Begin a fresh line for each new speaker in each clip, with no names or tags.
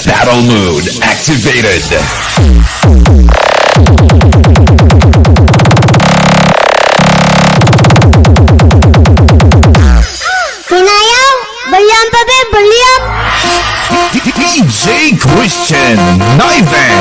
Battle mode activated.
Pinayaw! Balyan pa be! Balyan!
DJ Christian Niven.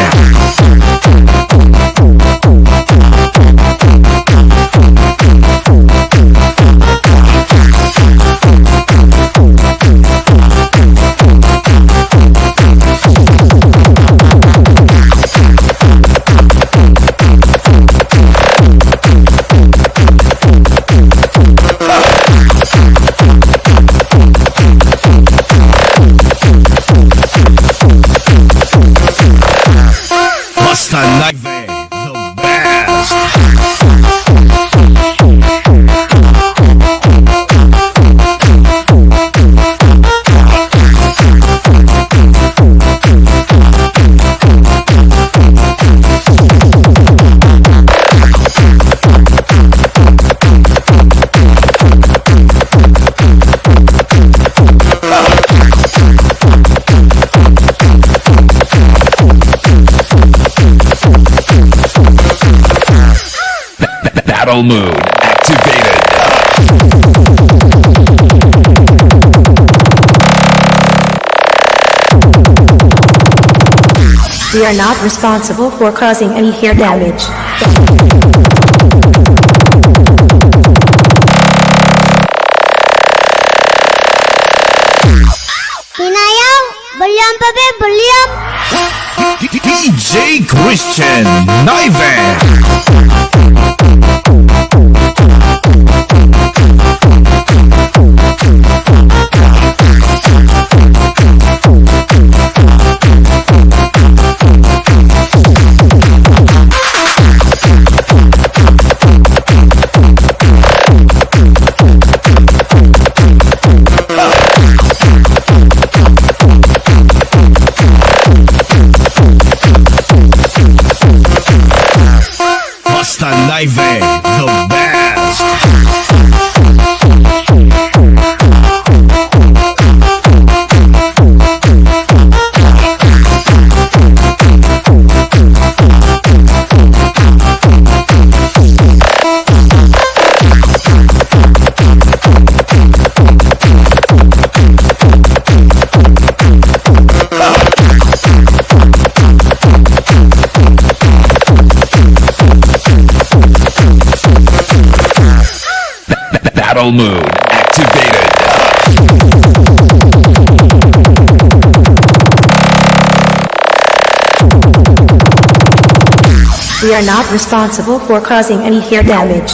Battle mode activated.
We are not responsible for causing any hair damage.
Pinayaw! Balyan pa be! Balyan!
DJ Christian Niven. Niven, the best. Battle mode activated.
We are not responsible for causing any hair damage.